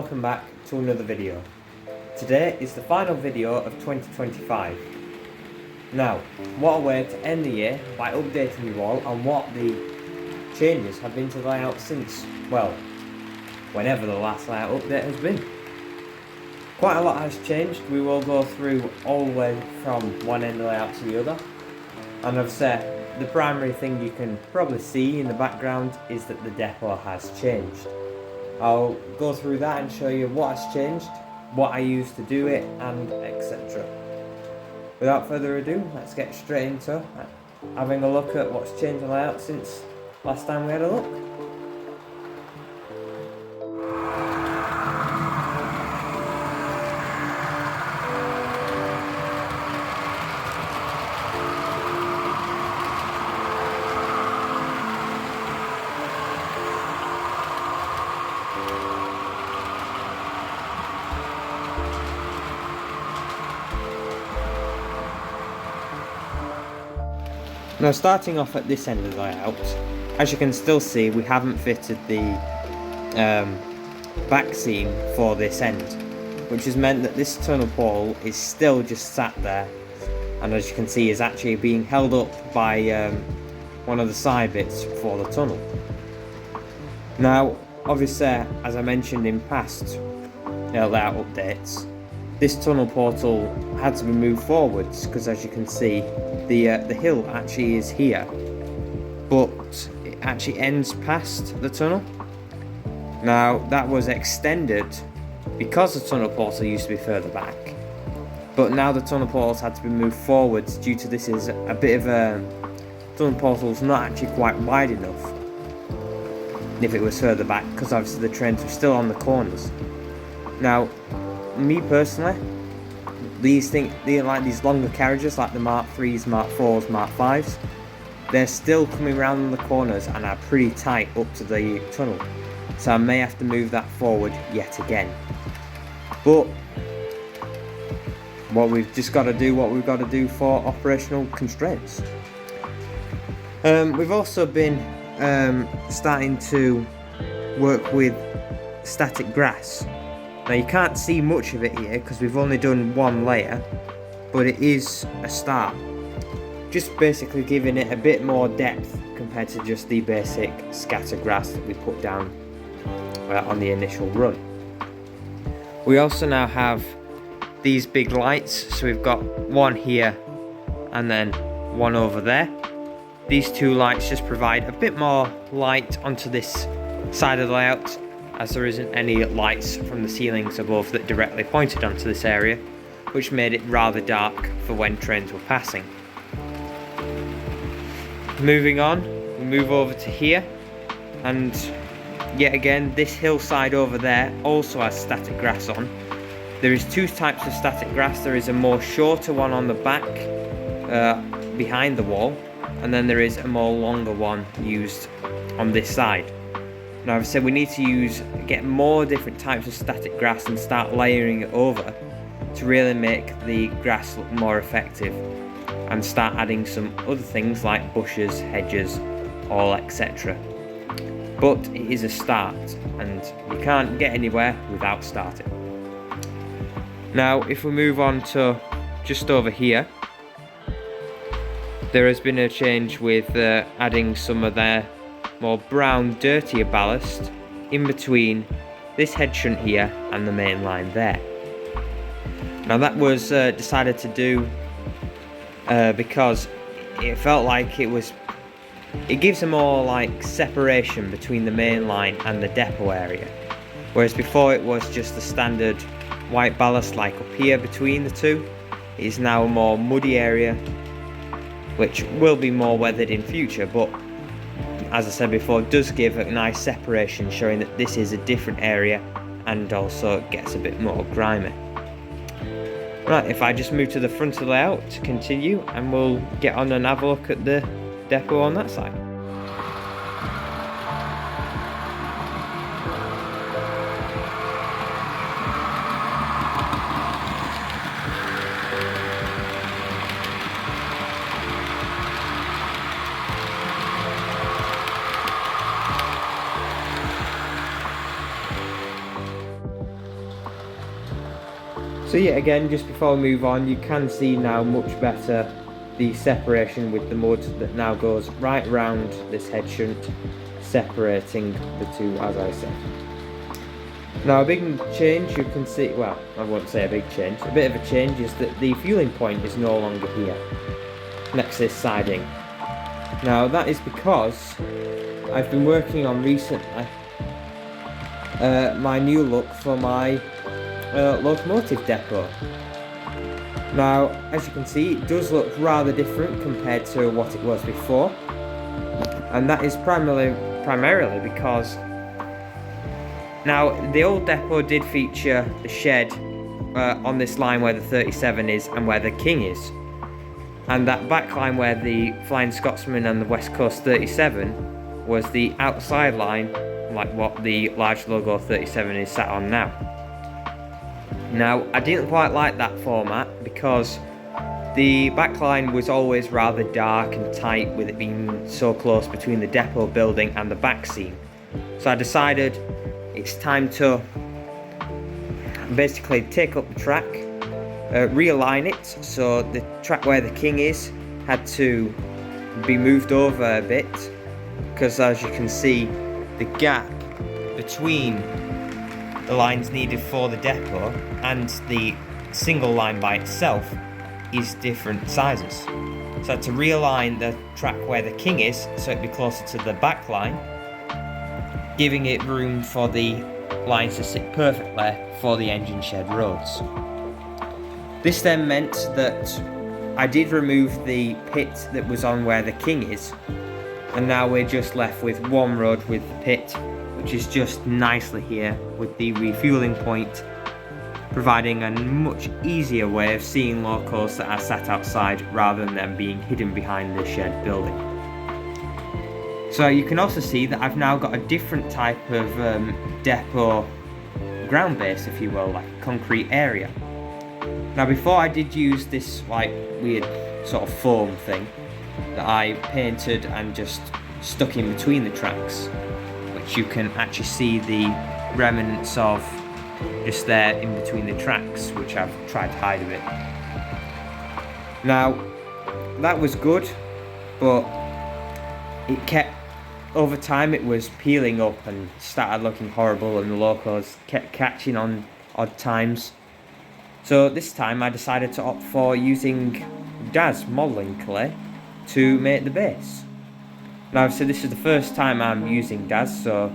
welcome back to another video. Today is the final video of 2025. Now, what a way to end the year by updating you all on what the changes have been to the layout since, well, whenever the last layout update has been. Quite a lot has changed. We will go through all the way from one end of the layout to the other. And I've said the primary thing you can probably see in the background is that the depot has changed. I'll go through that and show you what has changed, what I used to do it, and etc. Without further ado, let's get straight into having a look at what's changed the layout since last time we had a look. Now, starting off at this end of the layout, as you can still see, we haven't fitted the back seam for this end, which has meant that this tunnel pole is still just sat there, and as you can see is actually being held up by one of the side bits for the tunnel. Now, obviously, as I mentioned in past layout updates, this tunnel portal had to be moved forwards because, as you can see, the hill actually is here, but it actually ends past the tunnel. Now, that was extended because the tunnel portal used to be further back, but now the tunnel portals had to be moved forwards due to this is a bit of a tunnel portal's not actually quite wide enough if it was further back, because obviously the trains were still on the corners. Now, me personally, these longer carriages like the Mark 3s, Mark 4s, Mark 5s, they're still coming around the corners and are pretty tight up to the tunnel, so I may have to move that forward yet again. But we've just got to do what we've got to do for operational constraints. We've also been starting to work with static grass. Now, you can't see much of it here because we've only done one layer, but it is a start. Just basically giving it a bit more depth compared to just the basic scatter grass that we put down on the initial run. We also now have these big lights, so we've got one here and then one over there. These two lights just provide a bit more light onto this side of the layout, as there isn't any lights from the ceilings above that directly pointed onto this area, which made it rather dark for when trains were passing. Moving on, we move over to here, and yet again this hillside over there also has static grass on. There is two types of static grass. There is a more shorter one on the back behind the wall, and then there is a more longer one used on this side. Now, I've said we need to get more different types of static grass and start layering it over to really make the grass look more effective, and start adding some other things like bushes, hedges, all etc. But it is a start, and you can't get anywhere without starting. Now, if we move on to just over here, there has been a change with adding some of their more brown, dirtier ballast in between this head shunt here and the main line there. Now, that was decided to do because it felt like it gives a more like separation between the main line and the depot area, whereas before it was just the standard white ballast like up here between the two. It is now a more muddy area, which will be more weathered in future, but as I said before, it does give a nice separation, showing that this is a different area, and also gets a bit more grimy. Right, if I just move to the front of the layout to continue, and we'll get on and have a look at the depot on that side. So yeah, again, just before we move on, you can see now much better the separation with the mud that now goes right around this head shunt, separating the two, as I said. Now a big change you can see, well, I won't say a big change, a bit of a change is that the fueling point is no longer here, next to this siding. Now that is because I've been working on recently my new look for my locomotive depot. Now, as you can see, it does look rather different compared to what it was before, and that is primarily because now the old depot did feature the shed on this line where the 37 is and where the King is, and that back line where the Flying Scotsman and the West Coast 37 was the outside line, like what the large logo 37 is sat on now. Now, I didn't quite like that format because the backline was always rather dark and tight, with it being so close between the depot building and the back scene. So I decided it's time to basically take up the track, realign it, so the track where the King is had to be moved over a bit, because as you can see, the gap between the lines needed for the depot and the single line by itself is different sizes. So I had to realign the track where the King is so it'd be closer to the back line, giving it room for the lines to sit perfectly for the engine shed roads. This then meant that I did remove the pit that was on where the King is, and now we're just left with one road with the pit, which is just nicely here with the refueling point, providing a much easier way of seeing locals that are sat outside rather than them being hidden behind the shed building. So you can also see that I've now got a different type of depot ground base, if you will, like a concrete area. Now before I did use this like weird sort of foam thing that I painted and just stuck in between the tracks, which you can actually see the remnants of just there in between the tracks, which I've tried to hide a bit. Now that was good, but it kept, over time it was peeling up and started looking horrible, and the locals kept catching on odd times. So this time I decided to opt for using Daz modelling clay to make the base. Now obviously this is the first time I'm using Daz, so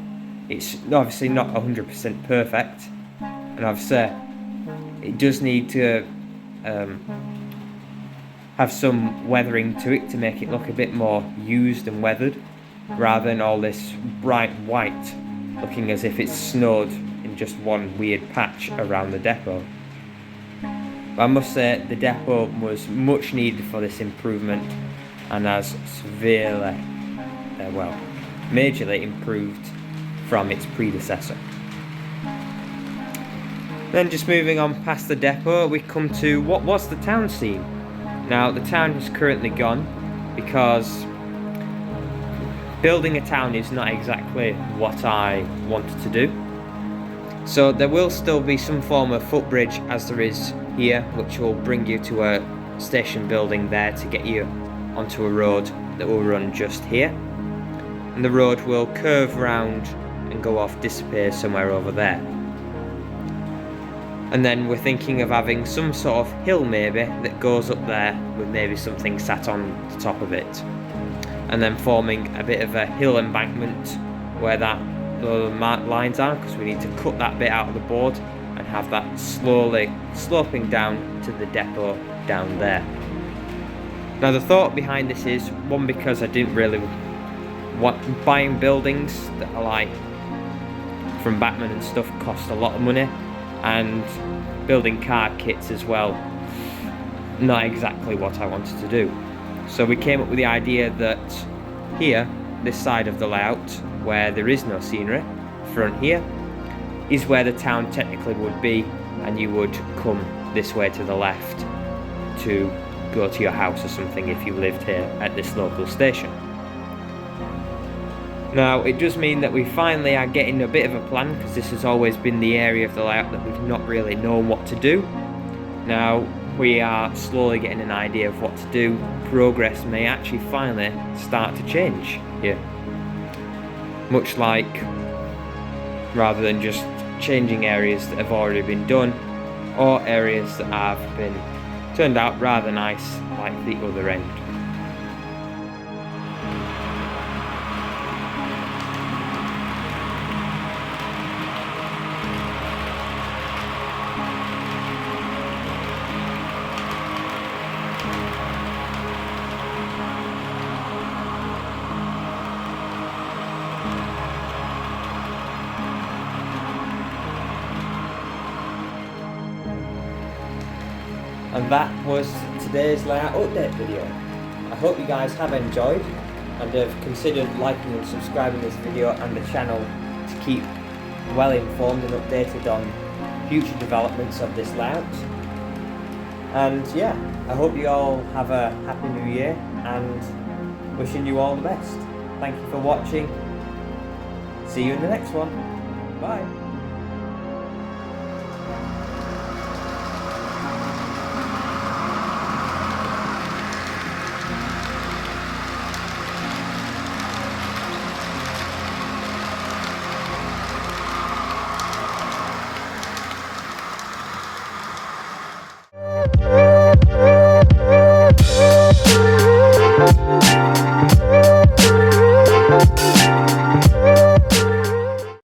it's obviously not 100% perfect, and obviously it does need to have some weathering to it to make it look a bit more used and weathered, rather than all this bright white looking as if it's snowed in just one weird patch around the depot. But I must say the depot was much needed for this improvement, and has severely, majorly improved from its predecessor. Then just moving on past the depot, we come to what was the town scene. Now the town is currently gone because building a town is not exactly what I wanted to do. So there will still be some form of footbridge as there is here, which will bring you to a station building there to get you onto a road that will run just here. And the road will curve round and go off, disappear somewhere over there. And then we're thinking of having some sort of hill maybe that goes up there with maybe something sat on the top of it. And then forming a bit of a hill embankment where the marked lines are, because we need to cut that bit out of the board and have that slowly sloping down to the depot down there. Now the thought behind this is, one, because I didn't really want buying buildings that are like from Batman and stuff cost a lot of money, and building car kits as well, not exactly what I wanted to do. So we came up with the idea that here, this side of the layout, where there is no scenery, front here, is where the town technically would be, and you would come this way to the left to go to your house or something if you lived here at this local station. Now it does mean that we finally are getting a bit of a plan, because this has always been the area of the layout that we've not really known what to do. Now we are slowly getting an idea of what to do. Progress may actually finally start to change here. Much like, rather than just changing areas that have already been done, or areas that have been turned out rather nice, like the other end. And that was today's layout update video. I hope you guys have enjoyed and have considered liking and subscribing this video and the channel to keep well informed and updated on future developments of this layout. And yeah, I hope you all have a happy new year and wishing you all the best. Thank you for watching. See you in the next one. Bye.